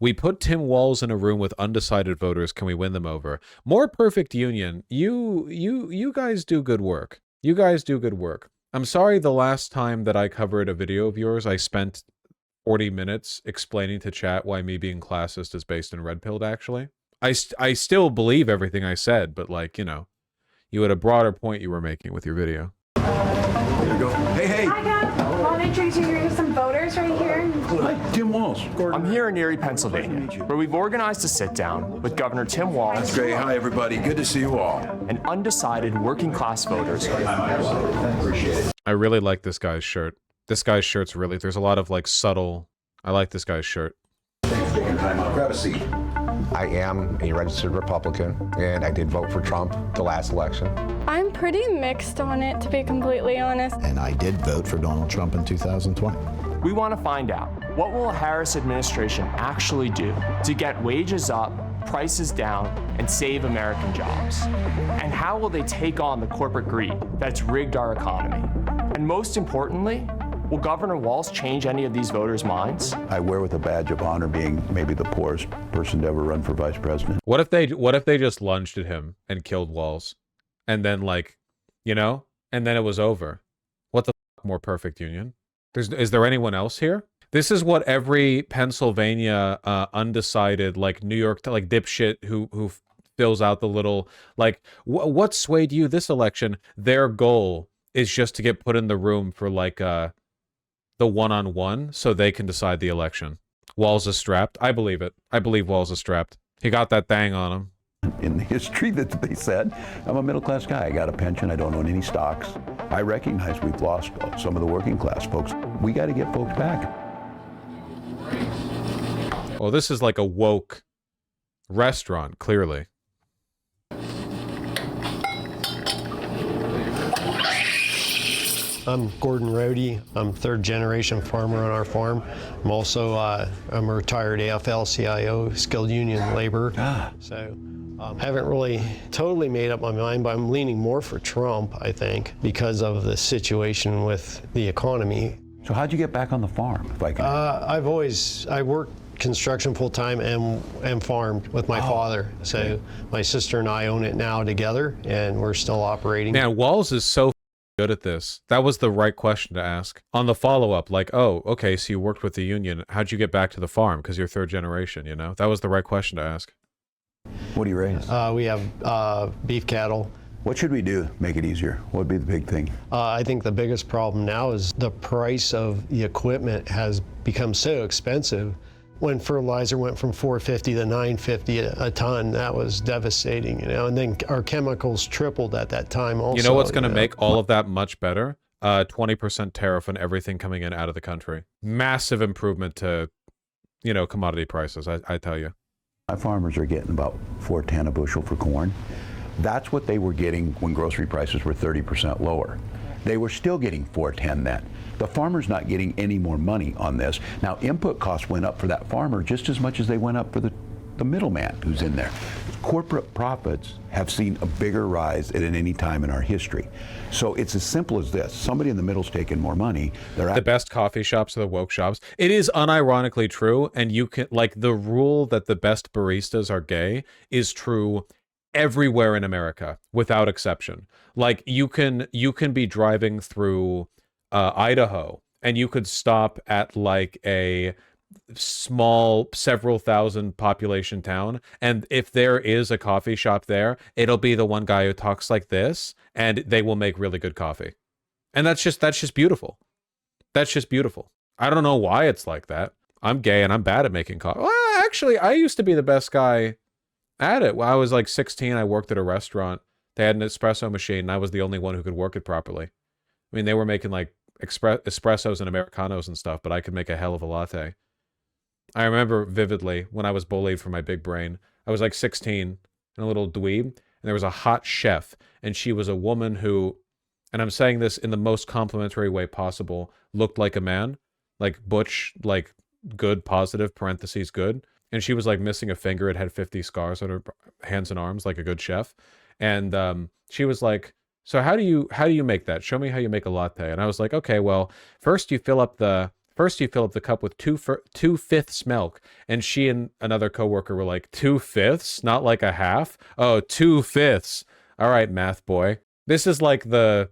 We put Tim Walz in a room with undecided voters. Can we win them over? More perfect union. You guys do good work. You guys do good work. I'm sorry the last time that I covered a video of yours, I spent 40 minutes explaining to chat why me being classist is based in red-pilled, actually. I still believe everything I said, but, like, you know, you had a broader point you were making with your video. There you go. Hey, hey! Hi, guys. I want to introduce you to some voters right here. Hi, Tim Walz. I'm here in Erie, Pennsylvania, where we've organized a sit-down with Governor Tim Walz. That's great. Hi, everybody. Good to see you all. And undecided working-class voters. I really like this guy's shirt. This guy's shirt's really... There's a lot of, like, subtle... I like this guy's shirt. Thanks for taking time out. Grab a seat. I am a registered Republican, and I did vote for Trump the last election. I'm pretty mixed on it, to be completely honest. And I did vote for Donald Trump in 2020. We want to find out, what will a Harris administration actually do to get wages up, prices down, and save American jobs? And how will they take on the corporate greed that's rigged our economy? And most importantly, will Governor Walz change any of these voters' minds? I wear with a badge of honor being maybe the poorest person to ever run for vice president. What if they just lunged at him and killed Walz? And then, like, you know? And then it was over. What the f*** more perfect union? Is there anyone else here? This is what every Pennsylvania undecided, like, New York, like, dipshit who fills out the little, like, what swayed you this election? Their goal is just to get put in the room for, like, the one-on-one so they can decide the election. Walz is strapped. I believe it. I believe Walz is strapped. He got that thing on him. In the history that they said, I'm a middle-class guy. I got a pension. I don't own any stocks. I recognize we've lost some of the working-class folks. We got to get folks back. Well, this is like a woke restaurant, clearly. I'm Gordon Rohde. I'm third-generation farmer on our farm. I'm also I'm a retired AFL-CIO, skilled union laborer. So haven't really totally made up my mind, but I'm leaning more for Trump, I think, because of the situation with the economy. So how'd you get back on the farm, if I can? I worked construction full-time and farmed with my father. So my sister and I own it now together, and we're still operating. Man, Walz is so good at this. That was the right question to ask. On the follow-up, like, oh, okay, so you worked with the union. How'd you get back to the farm? Because you're third generation, you know? That was the right question to ask. What do you raise? We have beef cattle. What should we do to make it easier? What would be the big thing? I think the biggest problem now is the price of the equipment has become so expensive. When fertilizer went from $450 to $950 a ton, that was devastating, you know. And then our chemicals tripled at that time also. You know what's going to make all of that much better? 20% tariff on everything coming in out of the country. Massive improvement to, you know, commodity prices, I tell you. My farmers are getting about $4.10 a bushel for corn. That's what they were getting when grocery prices were 30% lower. They were still getting $4.10 then. The farmer's not getting any more money on this. Now, input costs went up for that farmer just as much as they went up for the middleman who's in there. Corporate profits have seen a bigger rise at any time in our history. So it's as simple as this. Somebody in the middle's taking more money. The best coffee shops are the woke shops. It is unironically true, and you can, like, the rule that the best baristas are gay is true everywhere in America, without exception. Like, you can be driving through Idaho, and you could stop at, like, a small several thousand population town, and if there is a coffee shop there, it'll be the one guy who talks like this, and they will make really good coffee. And that's just beautiful. That's just beautiful. I don't know why it's like that. I'm gay and I'm bad at making coffee. Well, actually, I used to be the best guy at it. When I was like 16, I worked at a restaurant. They had an espresso machine, and I was the only one who could work it properly. I mean, they were making like espressos and Americanos and stuff, but I could make a hell of a latte. I remember vividly when I was bullied for my big brain. I was like 16 and a little dweeb, and there was a hot chef, and she was a woman who, and I'm saying this in the most complimentary way possible, looked like a man, like butch, like good, positive, parentheses, good. And she was like missing a finger. It had 50 scars on her hands and arms, like a good chef. And she was like, so how do you make that? Show me how you make a latte. And I was like, okay, well, first you fill up the First, you fill up the cup with 2/5 milk, and she and another coworker were like, 2/5, not like a half. Oh, 2/5. All right, math boy. This was the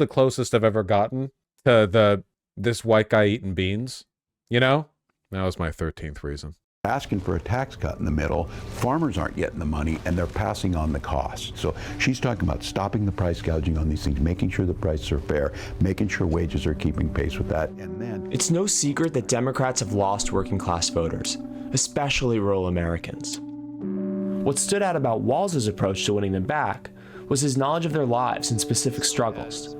closest I've ever gotten to this white guy eating beans. You know, that was my 13th reason. Asking for a tax cut in the middle, farmers aren't getting the money and they're passing on the cost. So she's talking about stopping the price gouging on these things, making sure the prices are fair, making sure wages are keeping pace with that, and then... It's no secret that Democrats have lost working class voters, especially rural Americans. What stood out about Walz's approach to winning them back was his knowledge of their lives and specific struggles.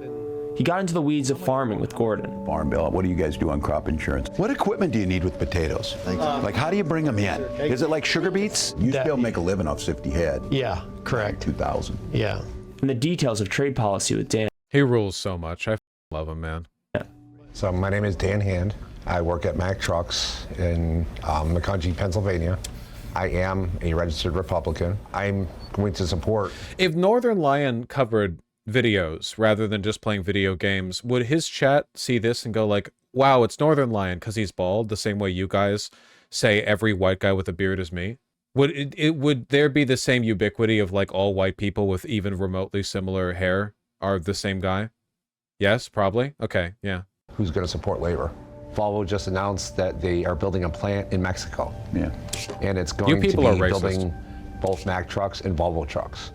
He got into the weeds of farming with Gordon. Farm bill, what do you guys do on crop insurance? What equipment do you need with potatoes? Like, how do you bring them in? Is it like sugar beets? You used to be able to make a living off 50 head. Yeah, correct. 2000. Yeah. And the details of trade policy with Dan. He rules so much. I love him, man. So my name is Dan Hand. I work at Mack Trucks in Macungie, Pennsylvania. I am a registered Republican. I'm going to support... If Northern Lion covered videos rather than just playing video games, would his chat see this and go like, wow, it's Northern Lion because he's bald, the same way you guys say every white guy with a beard is me? Would there be the same ubiquity of like all white people with even remotely similar hair are the same guy? Yes, probably. Okay, yeah. Who's going to support labor? Volvo just announced that they are building a plant in Mexico. Yeah. And it's going to be are racist. building both Mack trucks and Volvo trucks.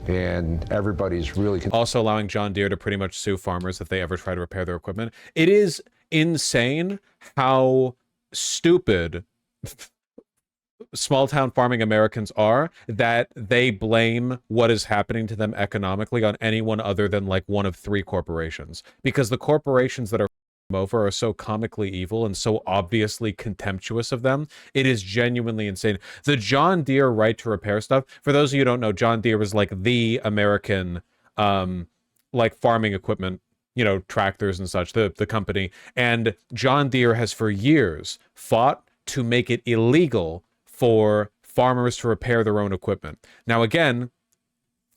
And everybody's really... Also allowing John Deere to pretty much sue farmers if they ever try to repair their equipment. It is insane how stupid small town farming Americans are that they blame what is happening to them economically on anyone other than like one of 3 corporations. Because the corporations that are over are so comically evil and so obviously contemptuous of them. It is genuinely insane. The John Deere right to repair stuff, for those of you who don't know, John Deere was like the American like farming equipment, you know, tractors and such, the company. And John Deere has for years fought to make it illegal for farmers to repair their own equipment. Now again,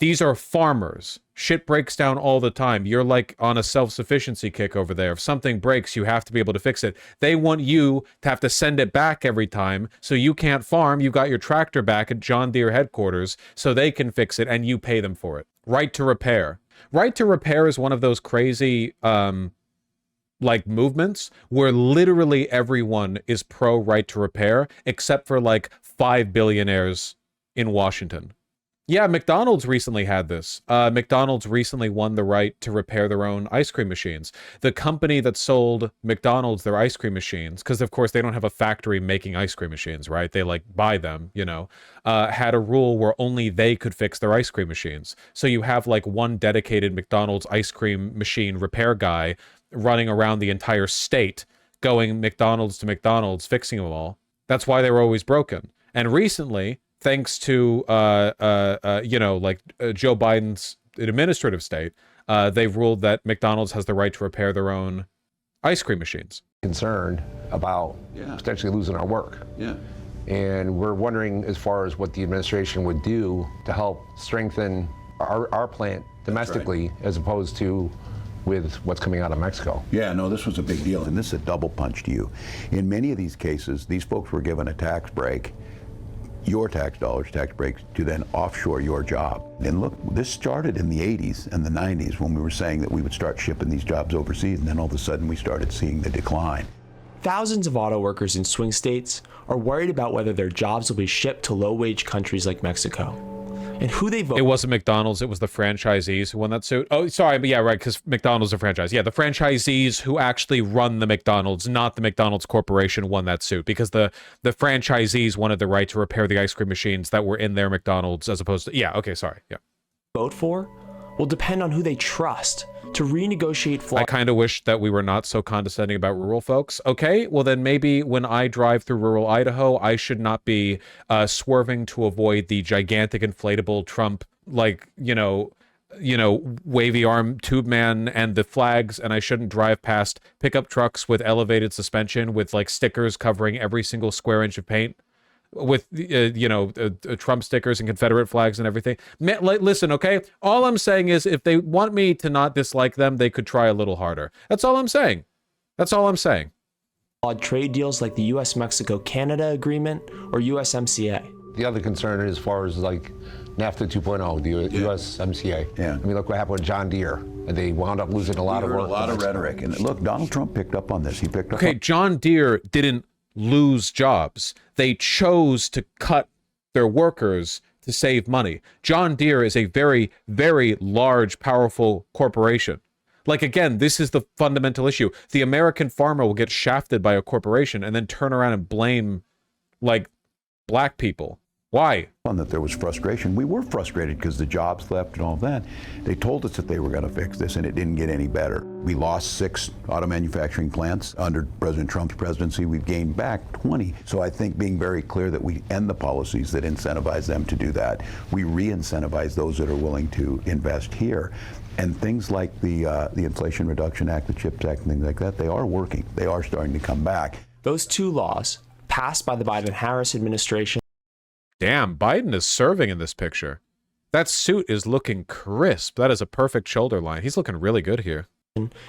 these are farmers. Shit breaks down all the time. You're like on a self-sufficiency kick over there. If something breaks, you have to be able to fix it. They want you to have to send it back every time, so you can't farm. You got your tractor back at John Deere headquarters, so they can fix it, and you pay them for it. Right to repair. Right to repair is one of those crazy, like movements where literally everyone is pro right to repair, except for like 5 billionaires in Washington. Yeah, McDonald's recently had this. McDonald's recently won the right to repair their own ice cream machines. The company that sold McDonald's their ice cream machines, because of course they don't have a factory making ice cream machines, right? They like buy them, you know, had a rule where only they could fix their ice cream machines. So you have like one dedicated McDonald's ice cream machine repair guy running around the entire state, going McDonald's to McDonald's, fixing them all. That's why they were always broken. And recently, thanks to, you know, like Joe Biden's administrative state, they've ruled that McDonald's has the right to repair their own ice cream machines. Concerned about potentially losing our work. Yeah. And we're wondering as far as what the administration would do to help strengthen our plant domestically, as opposed to with what's coming out of Mexico. Yeah, no, this was a big deal. And this is a double punch to you. In many of these cases, these folks were given a tax break, your tax dollars, tax breaks, to then offshore your job. And look, this started in the 80s and the 90s when we were saying that we would start shipping these jobs overseas, and then all of a sudden we started seeing the decline. Thousands of auto workers in swing states are worried about whether their jobs will be shipped to low-wage countries like Mexico. And who they vote. It wasn't McDonald's, it was the franchisees who won that suit. Oh, sorry, but yeah, right, because McDonald's is a franchise. Yeah, the franchisees who actually run the McDonald's, not the McDonald's Corporation, won that suit because the franchisees wanted the right to repair the ice cream machines that were in their McDonald's as opposed to, yeah, okay, sorry, yeah. Vote for will depend on who they trust to renegotiate I kind of wish that we were not so condescending about rural folks. Okay, well then maybe when I drive through rural Idaho, I should not be swerving to avoid the gigantic inflatable Trump, like, you know, wavy arm tube man and the flags, and I shouldn't drive past pickup trucks with elevated suspension with like stickers covering every single square inch of paint, with you know, Trump stickers and Confederate flags and everything. Listen, okay, all I'm saying is if they want me to not dislike them, they could try a little harder. That's all I'm saying. That's all I'm saying. trade deals like the US-Mexico-Canada Agreement or USMCA. The other concern is as far as like NAFTA 2.0, the USMCA. Yeah. I mean, look what happened with John Deere. They wound up losing a lot of work. A lot of rhetoric. And look, Donald Trump picked up on this. He picked up Okay, John Deere didn't lose jobs. They chose to cut their workers to save money. John Deere is a very, very large, powerful corporation. Like, again, this is the fundamental issue. The American farmer will get shafted by a corporation and then turn around and blame, like, black people. Why? that there was frustration. We were frustrated because the jobs left and all of that. They told us that they were going to fix this, and it didn't get any better. We lost 6 auto manufacturing plants under President Trump's presidency. We've gained back 20. So I think being very clear that we end the policies that incentivize them to do that. We re-incentivize those that are willing to invest here. And things like the Inflation Reduction Act, the CHIPS Act, and things like that, they are working. They are starting to come back. Those 2 laws, passed by the Biden-Harris administration. Damn, Biden is serving in this picture. That suit is looking crisp. That is a perfect shoulder line. He's looking really good here.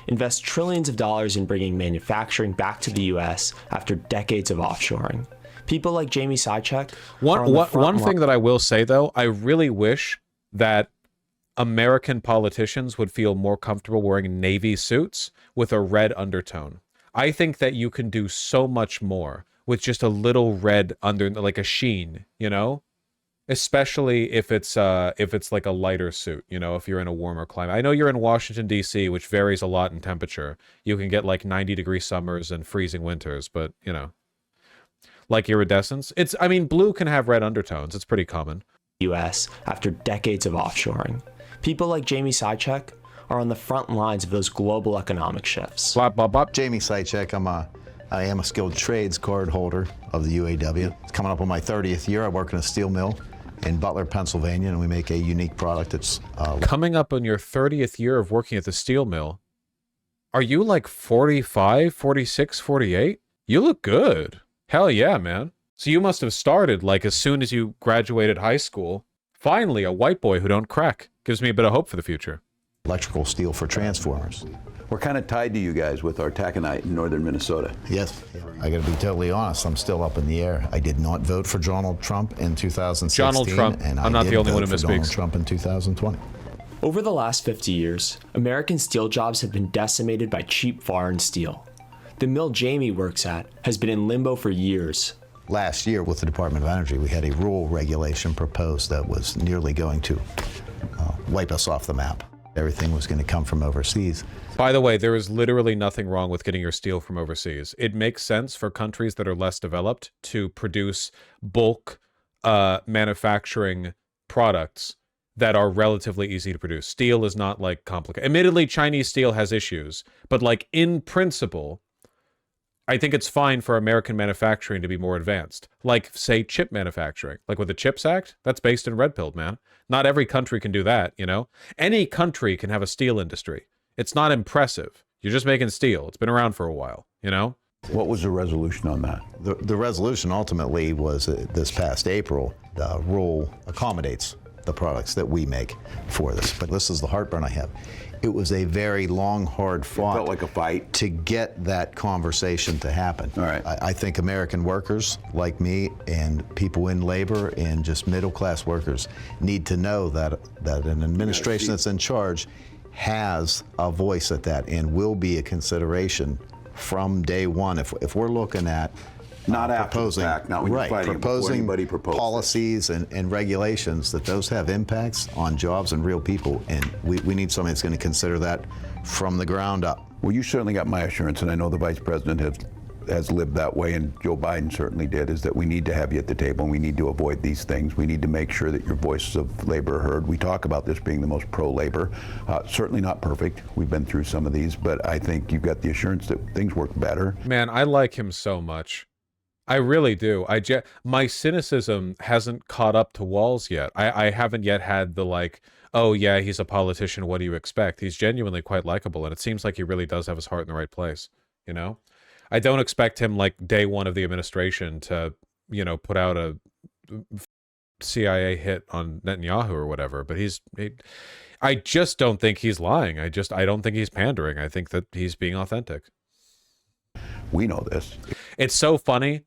Invest trillions of dollars in bringing manufacturing back to the U.S. after decades of offshoring. People like Jamie Sychek. One thing that I will say, though, I really wish that American politicians would feel more comfortable wearing navy suits with a red undertone. I think that you can do so much more with just a little red under, like a sheen, you know, especially if it's like a lighter suit, you know, if you're in a warmer climate. I know you're in Washington, D.C., which varies a lot in temperature. You can get like 90-degree summers and freezing winters, but, you know, like iridescence. I mean, blue can have red undertones. It's pretty common. U.S. after decades of offshoring. People like Jamie Sychek are on the front lines of those global economic shifts. Blah, blah, blah. Jamie Sychek, I am a skilled trades card holder of the UAW. It's coming up on my 30th year. I work in a steel mill in Butler, Pennsylvania, and we make a unique product that's... Coming up on your 30th year of working at the steel mill, are you like 45, 46, 48? You look good. Hell yeah, man. So you must have started like as soon as you graduated high school. Finally, a white boy who don't crack. Gives me a bit of hope for the future. Electrical steel for transformers. We're kind of tied to you guys with our taconite in northern Minnesota. Yes. I got to be totally honest. I'm still up in the air. I did not vote for Donald Trump in 2016. Donald Trump. And I'm not the only one who misspeaks. Donald Trump in 2020. Over the last 50 years, American steel jobs have been decimated by cheap foreign steel. The mill Jamie works at has been in limbo for years. Last year with the Department of Energy, we had a rule regulation proposed that was nearly going to wipe us off the map. Everything was going to come from overseas. By the way, there is literally nothing wrong with getting your steel from overseas. It makes sense for countries that are less developed to produce bulk manufacturing products that are relatively easy to produce. Steel is not like complicated. Admittedly, Chinese steel has issues, but like in principle, I think it's fine for American manufacturing to be more advanced. Like, say, chip manufacturing. Like with the CHIPS Act, that's based in red pill, man. Not every country can do that, you know? Any country can have a steel industry. It's not impressive. You're just making steel. It's been around for a while, you know? What was the resolution on that? The resolution ultimately was this past April. The rule accommodates the products that we make for this. But this is the heartburn I have. It was a very long, hard fought. It felt like a fight. To get that conversation to happen. All right. I think American workers like me and people in labor and just middle-class workers need to know that an administration that's in charge has a voice at that and will be a consideration from day one. If we're looking at not after the fact, not when you're fighting, proposing anybody proposed policies and regulations that those have impacts on jobs and real people, and we need somebody that's going to consider that from the ground up. Well, you certainly got my assurance, and I know the Vice President has lived that way, and Joe Biden certainly did, is that we need to have you at the table, and we need to avoid these things. We need to make sure that your voices of labor are heard. We talk about this being the most pro-labor. Certainly not perfect. We've been through some of these, but I think you've got the assurance that things work better. Man, I like him so much. I really do. My cynicism hasn't caught up to Walz yet. I haven't yet had the like, oh yeah, he's a politician, what do you expect? He's genuinely quite likable, and it seems like he really does have his heart in the right place, you know? I don't expect him like day one of the administration to, you know, put out a CIA hit on Netanyahu or whatever, but I just don't think he's lying. I don't think he's pandering. I think that he's being authentic. We know this. It's so funny.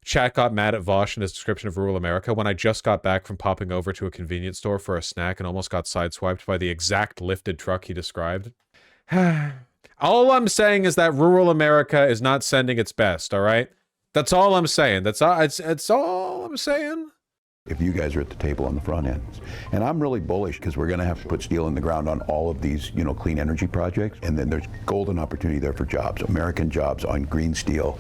Chat got mad at Vaush in his description of rural America when I just got back from popping over to a convenience store for a snack and almost got sideswiped by the exact lifted truck he described. All I'm saying is that rural America is not sending its best, all right? That's all I'm saying. That's all, it's all I'm saying. If you guys are at the table on the front end. And I'm really bullish because we're going to have to put steel in the ground on all of these, clean energy projects. And then there's golden opportunity there for jobs, American jobs on green steel,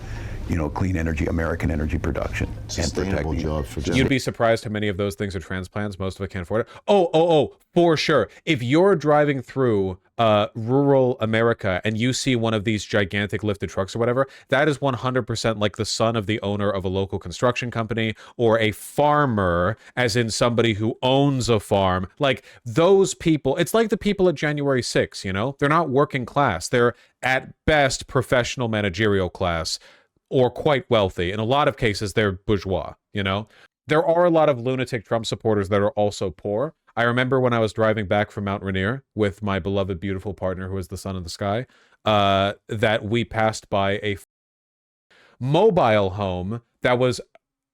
clean energy, American energy production. Sustainable and jobs for You'd be surprised how many of those things are transplants. Most of it can't afford it. Oh, for sure. If you're driving through rural America and you see one of these gigantic lifted trucks or whatever, that is 100% like the son of the owner of a local construction company or a farmer, as in somebody who owns a farm. Like those people, it's like the people at January 6th, They're not working class. They're at best professional managerial class, or quite wealthy. In a lot of cases, they're bourgeois, There are a lot of lunatic Trump supporters that are also poor. I remember when I was driving back from Mount Rainier with my beloved, beautiful partner who is the sun of the sky, that we passed by a mobile home that was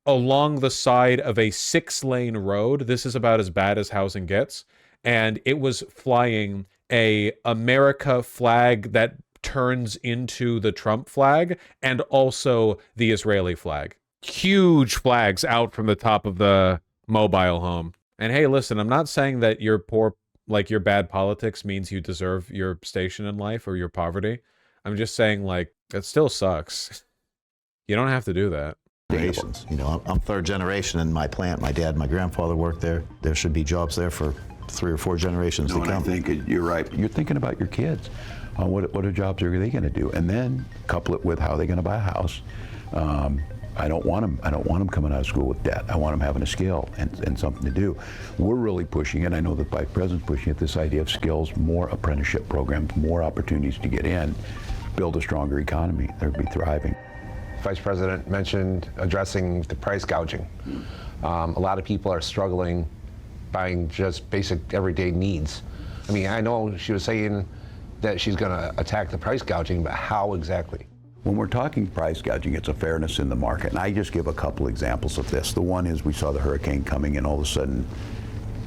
along the side of a 6-lane road. This is about as bad as housing gets. And it was flying a America flag that turns into the Trump flag and also the Israeli flag. Huge flags out from the top of the mobile home. And hey, listen, I'm not saying that your poor, like your bad politics means you deserve your station in life or your poverty. I'm just saying, like, it still sucks. You don't have to do that. Generations. I'm third generation in my plant. My dad and my grandfather worked there. There should be jobs there for 3 or 4 generations to and come. I think you're right. You're thinking about your kids. What are jobs are they going to do? And then couple it with how they're going to buy a house. I don't want them coming out of school with debt. I want them having a skill and something to do. We're really pushing it. I know that the Vice President's pushing it, this idea of skills, more apprenticeship programs, more opportunities to get in, build a stronger economy. They'll be thriving. Vice President mentioned addressing the price gouging. A lot of people are struggling buying just basic everyday needs. I mean, I know she was saying that she's going to attack the price gouging, but how exactly? When we're talking price gouging, it's a fairness in the market. And I just give a couple examples of this. The one is we saw the hurricane coming and all of a sudden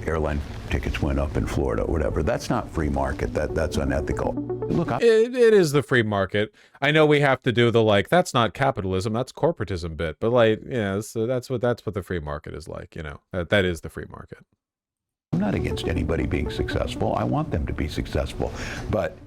airline tickets went up in Florida or whatever. That's not free market. That's unethical. Look, it is the free market. I know we have to do the that's not capitalism, that's corporatism bit. But so that's what the free market is like. That is the free market. I'm not against anybody being successful. I want them to be successful, but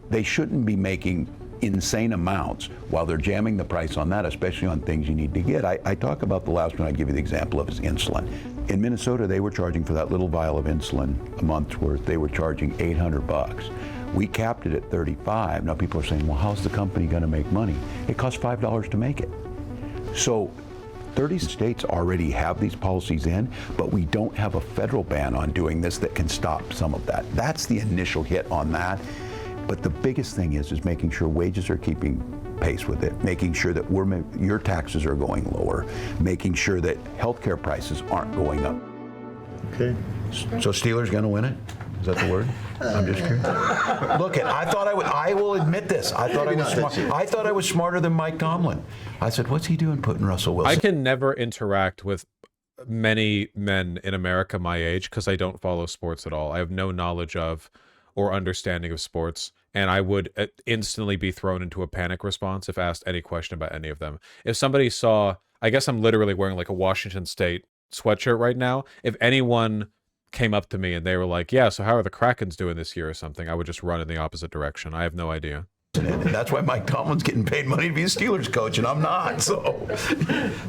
they shouldn't be making insane amounts while they're jamming the price on that, especially on things you need to get. I talk about the last one I give you the example of is insulin. In Minnesota, they were charging for that little vial of insulin a month's worth. They were charging $800. We capped it at $35. Now people are saying, well, how's the company going to make money? It costs $5 to make it. So 30 states already have these policies in, but we don't have a federal ban on doing this that can stop some of that. That's the initial hit on that. But the biggest thing is making sure wages are keeping pace with it, making sure that your taxes are going lower, making sure that healthcare prices aren't going up. Okay. So Steelers going to win it? Is that the word? I'm just curious. Look, I will admit this. I thought I was smart. I thought I was smarter than Mike Tomlin. I said, what's he doing putting Russell Wilson? I can never interact with many men in America my age because I don't follow sports at all. I have no knowledge of or understanding of sports, and I would instantly be thrown into a panic response if asked any question about any of them. If somebody saw, I guess I'm literally wearing like a Washington State sweatshirt right now. If anyone came up to me and they were like, yeah, so how are the Krakens doing this year or something, I would just run in the opposite direction. I have no idea. And that's why Mike Tomlin's getting paid money to be a Steelers coach, and I'm not. So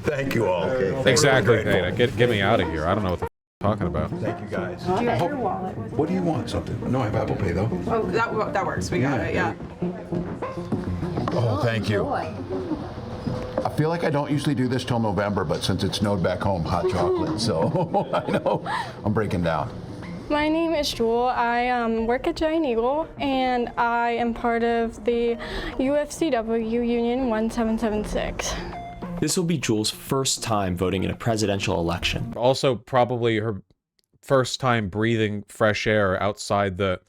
thank you all. Exactly, Dana. Get me out of here. I don't know what the talking about. Thank you, guys. Do you have your wallet with you? What do you want? Something? No, I have Apple Pay, though. Oh, that works. We got it, yeah. Oh, thank you. I feel like I don't usually do this till November, but since it snowed back home, hot chocolate, so I know I'm breaking down. My name is Jewel. I work at Giant Eagle, and I am part of the UFCW Union 1776. This will be Jewel's first time voting in a presidential election. Also, probably her first time breathing fresh air outside the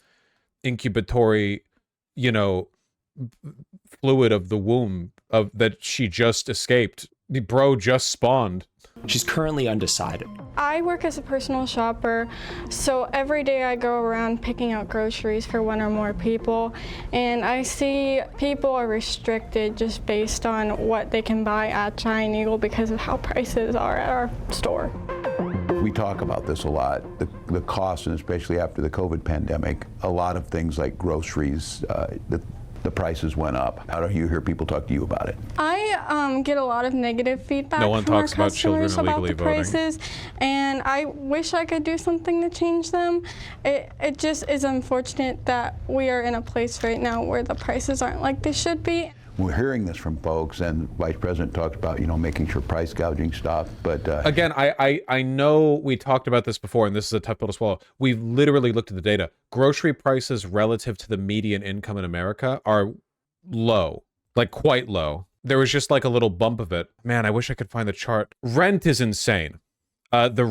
incubatory, fluid of the womb of that she just escaped. The bro just spawned. She's currently undecided. I work as a personal shopper, so every day I go around picking out groceries for one or more people, and I see people are restricted just based on what they can buy at Giant Eagle because of how prices are at our store. We talk about this a lot, the cost, and especially after the COVID pandemic, a lot of things like groceries, the prices went up. How do you hear people talk to you about it? I get a lot of negative feedback No one from our talks about children customers about illegally the voting. prices, and I wish I could do something to change them. It just is unfortunate that we are in a place right now where the prices aren't like they should be. We're hearing this from folks, and Vice President talked about, making sure price gouging stops, but... Again, I know we talked about this before, and this is a tough pill to swallow. We've literally looked at the data. Grocery prices relative to the median income in America are low, like quite low. There was just like a little bump of it. Man, I wish I could find the chart. Rent is insane. The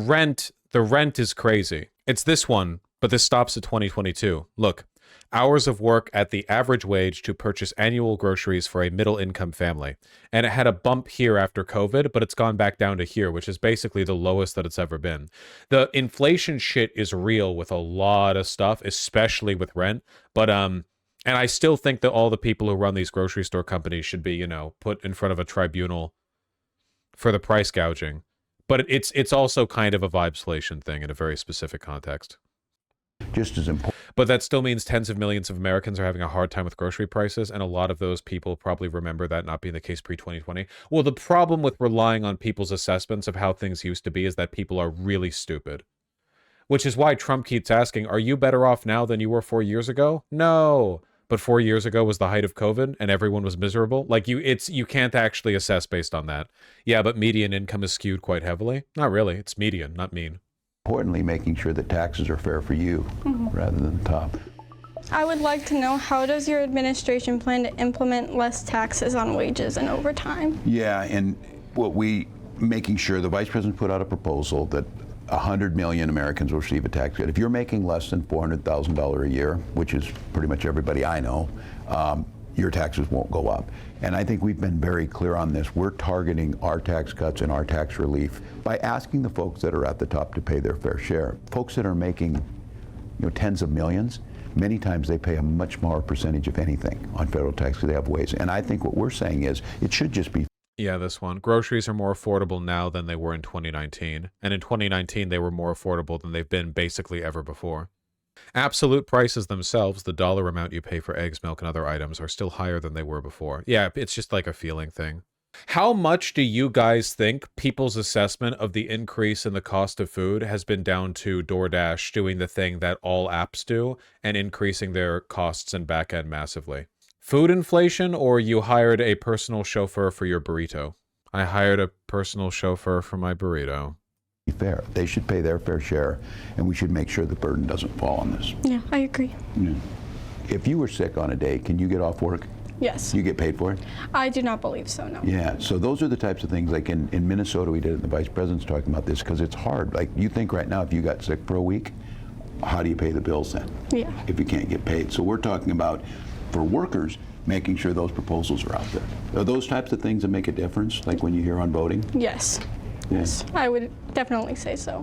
rent is crazy. It's this one, but this stops at 2022. Look. Hours of work at the average wage to purchase annual groceries for a middle-income family. And it had a bump here after COVID, but it's gone back down to here, which is basically the lowest that it's ever been. The inflation shit is real with a lot of stuff, especially with rent. But, and I still think that all the people who run these grocery store companies should be, put in front of a tribunal for the price gouging. But it's also kind of a vibesflation thing in a very specific context. Just as important. But that still means tens of millions of Americans are having a hard time with grocery prices, and a lot of those people probably remember that not being the case pre-2020. Well, the problem with relying on people's assessments of how things used to be is that people are really stupid. Which is why Trump keeps asking, are you better off now than you were 4 years ago? No. But 4 years ago was the height of COVID, and everyone was miserable. Like, you can't actually assess based on that. Yeah, but median income is skewed quite heavily. Not really. It's median, not mean. Importantly, making sure that taxes are fair for you rather than the top. I would like to know, how does your administration plan to implement less taxes on wages and overtime? Yeah, and making sure the Vice President put out a proposal that 100 million Americans will receive a tax cut. If you're making less than $400,000 a year, which is pretty much everybody I know, your taxes won't go up. And I think we've been very clear on this. We're targeting our tax cuts and our tax relief by asking the folks that are at the top to pay their fair share. Folks that are making tens of millions, many times they pay a much smaller percentage, if anything, on federal tax because they have ways. And I think what we're saying is it should just be. Yeah, this one. Groceries are more affordable now than they were in 2019. And in 2019, they were more affordable than they've been basically ever before. Absolute prices themselves, the dollar amount you pay for eggs, milk, and other items, are still higher than they were before. Yeah, it's just like a feeling thing. How much do you guys think people's assessment of the increase in the cost of food has been down to DoorDash doing the thing that all apps do and increasing their costs and back end massively? Food inflation, or you hired a personal chauffeur for your burrito? I hired a personal chauffeur for my burrito. Fair. They should pay their fair share, and we should make sure the burden doesn't fall on this. Yeah, I agree. Yeah. If you were sick on a day, can you get off work? Yes. You get paid for it? I do not believe so, no. Yeah, so those are the types of things, like in Minnesota we did it, the Vice President's talking about this, because it's hard. Like, you think right now if you got sick for a week, how do you pay the bills then? Yeah. If you can't get paid. So we're talking about, for workers, making sure those proposals are out there. Are those types of things that make a difference, like when you hear on voting? Yes. Yes, I would definitely say so.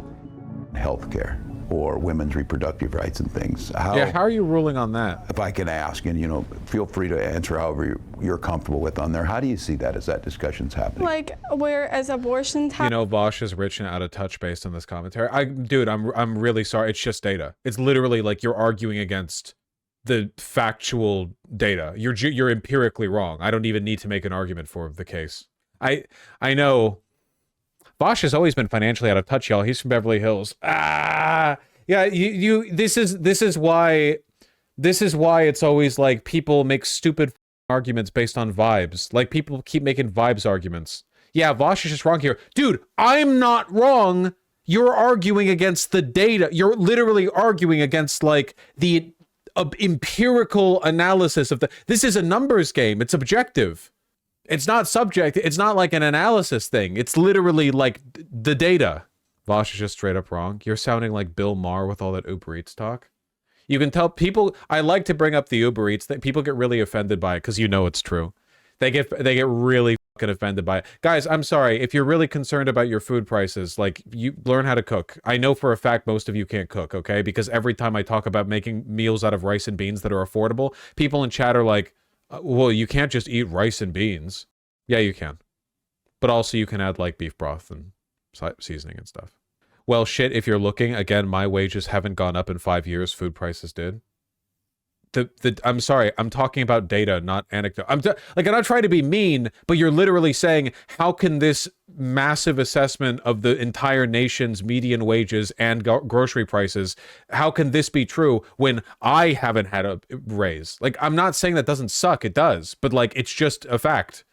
Healthcare or women's reproductive rights and things. How are you ruling on that? If I can ask, and feel free to answer however you're comfortable with on there. How do you see that as that discussion's happening? Like, whereas abortions happen. Vaush is rich and out of touch based on this commentary. Dude, I'm really sorry. It's just data. It's literally like you're arguing against the factual data. You're empirically wrong. I don't even need to make an argument for the case. I know. Vaush has always been financially out of touch, y'all. He's from Beverly Hills. Yeah, this is why it's always like people make stupid arguments based on vibes. Like, people keep making vibes arguments. Yeah, Vaush is just wrong here. Dude, I'm not wrong. You're arguing against the data. You're literally arguing against like the empirical analysis of this is a numbers game. It's objective. It's not subject. It's not like an analysis thing. It's literally like the data. Vaush is just straight up wrong. You're sounding like Bill Maher with all that Uber Eats talk. You can tell people, I like to bring up the Uber Eats thing. People get really offended by it because you know it's true. They get really fucking offended by it. Guys, I'm sorry. If you're really concerned about your food prices, like, you learn how to cook. I know for a fact most of you can't cook, okay? Because every time I talk about making meals out of rice and beans that are affordable, people in chat are like, well, you can't just eat rice and beans. Yeah, you can. But also you can add like beef broth and seasoning and stuff. Well, shit, if you're looking, again, my wages haven't gone up in 5 years. Food prices did. I'm sorry, I'm talking about data, not anecdote. I'm not trying to be mean, but you're literally saying, how can this massive assessment of the entire nation's median wages and grocery prices, how can this be true when I haven't had a raise? Like, I'm not saying that doesn't suck, it does, but like, it's just a fact.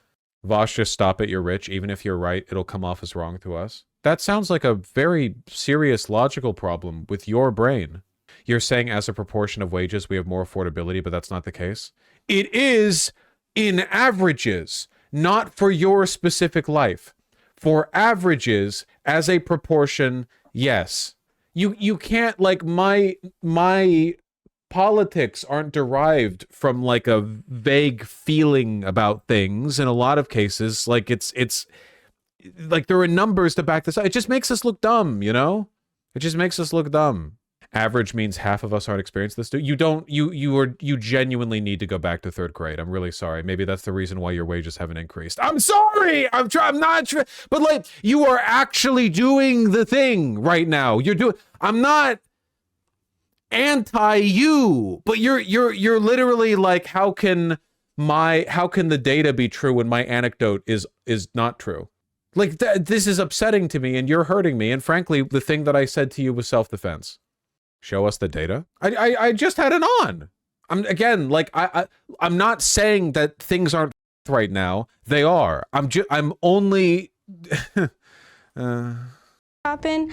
Vaush, just stop it, you're rich. Even if you're right, it'll come off as wrong to us. That sounds like a very serious logical problem with your brain. You're saying as a proportion of wages, we have more affordability, but that's not the case. It is in averages, not for your specific life. For averages, as a proportion, yes. You can't, like, my politics aren't derived from like a vague feeling about things. In a lot of cases, like it's like there are numbers to back this up. It just makes us look dumb, you know? It just makes us look dumb. Average means half of us aren't experienced this. You genuinely need to go back to 3rd grade. I'm really sorry. Maybe that's the reason why your wages haven't increased. I'm sorry. I'm not sure. But like, you are actually doing the thing right now. I'm not anti you, but you're literally like, how can the data be true when my anecdote is not true? Like, this is upsetting to me and you're hurting me. And frankly, the thing that I said to you was self-defense. Show us the data. I just had it on. I'm not saying that things aren't right now. They are. I'm only happen.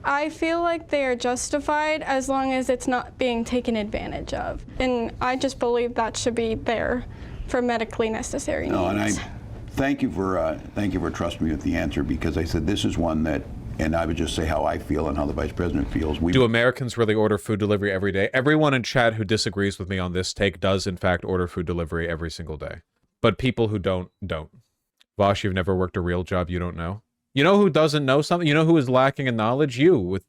I feel like they are justified as long as it's not being taken advantage of. And I just believe that should be there for medically necessary needs. No, and I thank you for trusting me with the answer, because I said this is one that, and I would just say how I feel and how the Vice President feels. Do Americans really order food delivery every day? Everyone in chat who disagrees with me on this take does, in fact, order food delivery every single day. But people who don't. Vaush, you've never worked a real job, you don't know? You know who doesn't know something? You know who is lacking in knowledge? You, with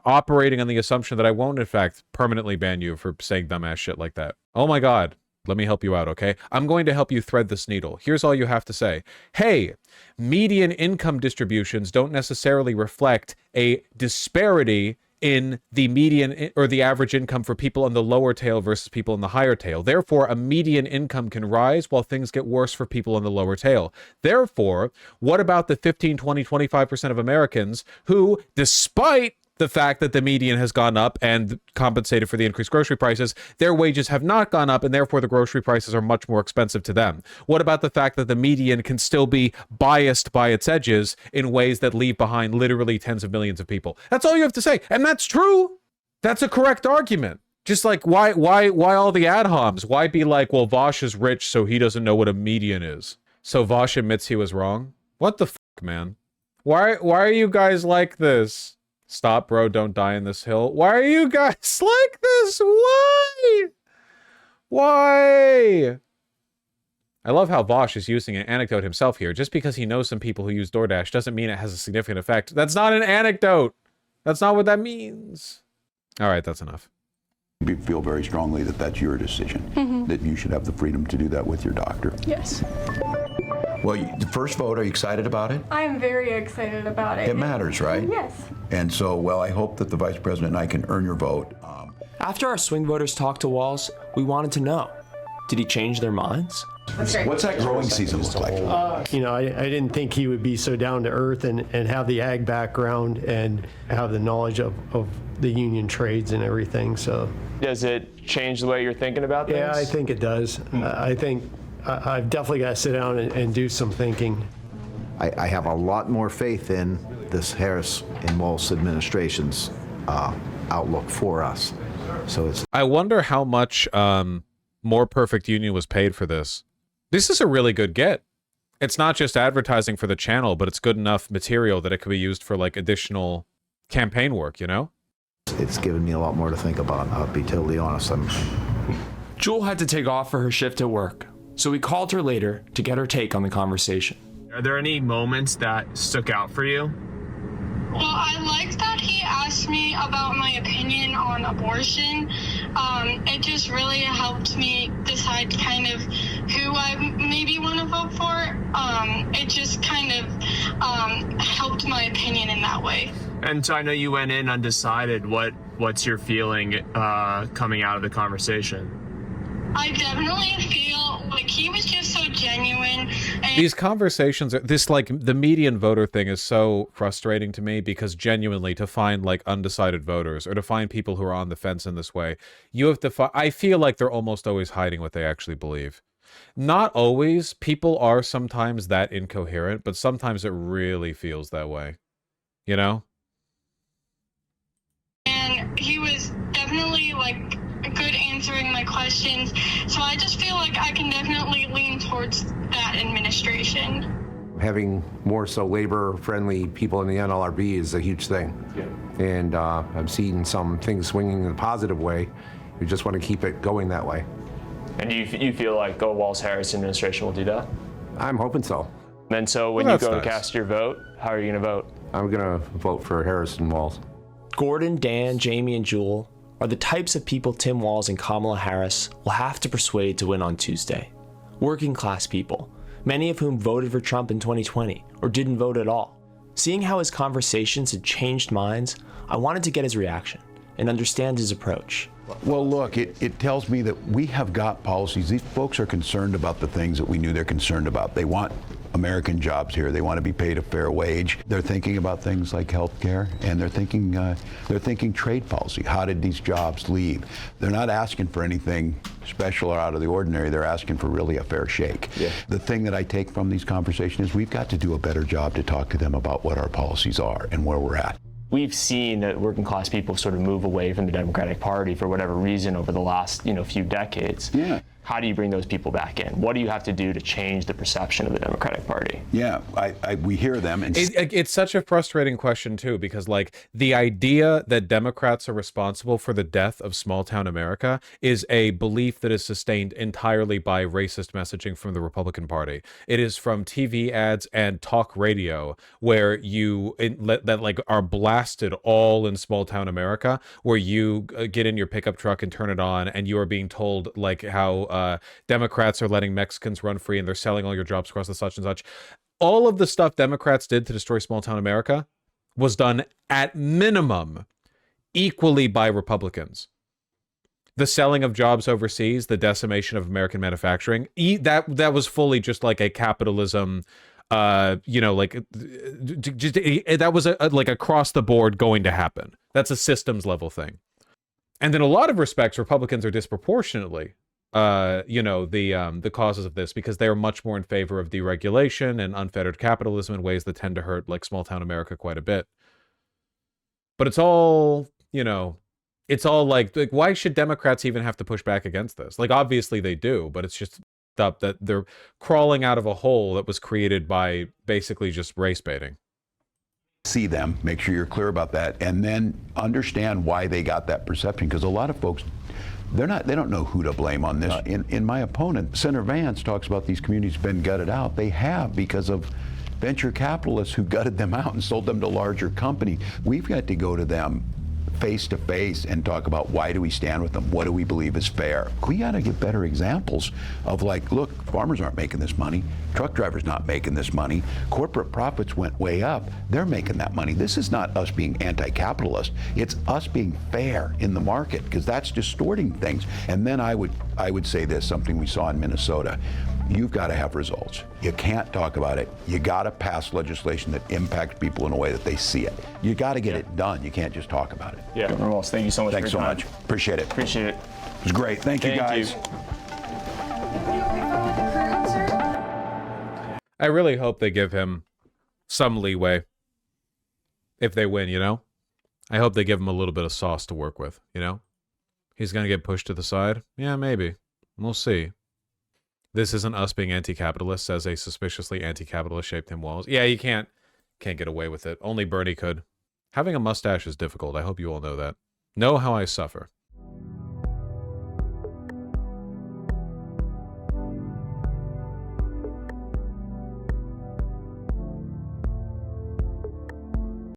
operating on the assumption that I won't, in fact, permanently ban you for saying dumbass shit like that. Oh my God. Let me help you out, okay? I'm going to help you thread this needle. Here's all you have to say. Hey, median income distributions don't necessarily reflect a disparity in the median or the average income for people on the lower tail versus people in the higher tail. Therefore, a median income can rise while things get worse for people on the lower tail. Therefore, what about the 15, 20, 25% of Americans who, despite the fact that the median has gone up and compensated for the increased grocery prices, their wages have not gone up, and therefore the grocery prices are much more expensive to them? What about the fact that the median can still be biased by its edges in ways that leave behind literally tens of millions of people? That's all you have to say. And that's true. That's a correct argument. Just like, why all the ad homs? Why be like, well, Vaush is rich, so he doesn't know what a median is. So Vaush admits he was wrong? What the fuck, man? Why are you guys like this? Stop, bro. Don't die in this hill. Why are you guys like this? Why? I love how Vaush is using an anecdote himself here. Just because he knows some people who use DoorDash doesn't mean it has a significant effect. That's not an anecdote. That's not what that means. All right, that's enough. We feel very strongly that that's your decision, that you should have the freedom to do that with your doctor. Yes. Well, the first vote, are you excited about it? I am very excited about it. It matters, right? Yes. And so, well, I hope that the Vice President and I can earn your vote. After our swing voters talked to Walz, we wanted to know, did he change their minds? What's that growing season look like? You know, I didn't think he would be so down to earth and have the ag background and have the knowledge of the union trades and everything. So, does it change the way you're thinking about things? Yeah, I think it does. I think I've definitely got to sit down and do some thinking. I have a lot more faith in this Harris and Walz administration's outlook for us. So it's. I wonder how much More Perfect Union was paid for this. This is a really good get. It's not just advertising for the channel, but it's good enough material that it could be used for like additional campaign work, you know? It's given me a lot more to think about, I'll be totally honest. Jewel had to take off for her shift at work, so we called her later to get her take on the conversation. Are there any moments that stuck out for you? Well, I liked that he asked me about my opinion on abortion. It just really helped me decide kind of who I maybe want to vote for. It just kind of helped my opinion in that way. And so I know you went in undecided. What's your feeling coming out of the conversation? I definitely feel like he was just so genuine. And These conversations are this, like, the median voter thing is so frustrating to me, because genuinely, to find like undecided voters or to find people who are on the fence in this way, you have to I feel like they're almost always hiding what they actually believe. Not always. People are sometimes that incoherent, but sometimes it really feels that way, you know? And he was definitely like good answering my questions. So I just feel like I can definitely lean towards that administration. Having more so labor-friendly people in the NLRB is a huge thing. Yeah. And I've seen some things swinging in a positive way. We just want to keep it going that way. And you feel like Walz-Harris administration will do that? I'm hoping so. And so when you go to cast your vote, how are you going to vote? I'm going to vote for Harris-Walz. Gordon, Dan, Jamie, and Jewel are the types of people Tim Walz and Kamala Harris will have to persuade to win on Tuesday. Working class people, many of whom voted for Trump in 2020 or didn't vote at all. Seeing how his conversations had changed minds, I wanted to get his reaction and understand his approach. Well, look, it tells me that we have got policies. These folks are concerned about the things that we knew they're concerned about. They want American jobs here. They want to be paid a fair wage. They're thinking about things like health care, and they're thinking trade policy. How did these jobs leave? They're not asking for anything special or out of the ordinary. They're asking for really a fair shake. Yeah. The thing that I take from these conversations is we've got to do a better job to talk to them about what our policies are and where we're at. We've seen that working class people sort of move away from the Democratic Party for whatever reason over the last, few decades. Yeah. How do you bring those people back in? What do you have to do to change the perception of the Democratic Party? Yeah, we hear them. And it's such a frustrating question, too, because, like, the idea that Democrats are responsible for the death of small-town America is a belief that is sustained entirely by racist messaging from the Republican Party. It is from TV ads and talk radio where that are blasted all in small-town America, where you get in your pickup truck and turn it on, and you are being told, like, how Democrats are letting Mexicans run free and they're selling all your jobs across the such and such. All of the stuff Democrats did to destroy small town America was done at minimum equally by Republicans. The selling of jobs overseas, the decimation of American manufacturing, that was fully just like a capitalism, that was like across the board going to happen. That's a systems level thing. And in a lot of respects, Republicans are disproportionately the causes of this, because they are much more in favor of deregulation and unfettered capitalism in ways that tend to hurt like small town America quite a bit. But it's all like why should Democrats even have to push back against this? Like, obviously they do, but it's just up that they're crawling out of a hole that was created by basically just race baiting. See them, make sure you're clear about that, and then understand why they got that perception, because a lot of folks, they don't know who to blame on this. In my opponent, Senator Vance talks about these communities been gutted out. They have, because of venture capitalists who gutted them out and sold them to larger companies. We've got to go to them face to face and talk about why do we stand with them, what do we believe is fair. We got to get better examples of, like, look, farmers aren't making this money, truck drivers not making this money, corporate profits went way up, they're making that money. This is not us being anti-capitalist, it's us being fair in the market, because that's distorting things. And then I would say this, something we saw in Minnesota. You've got to have results. You can't talk about it. You got to pass legislation that impacts people in a way that they see it. You got to get it done. You can't just talk about it. Yeah, Governor Walz, thank you so much. Thanks for your so time. much. Appreciate it. Appreciate it. It was great. Thank you, guys. I really hope they give him some leeway if they win, I hope they give him a little bit of sauce to work with, He's going to get pushed to the side? Yeah, maybe. We'll see. This isn't us being anti-capitalist, says a suspiciously anti-capitalist shaped Tim Walz. Yeah, you can't get away with it. Only Bernie could. Having a mustache is difficult. I hope you all know that. Know how I suffer.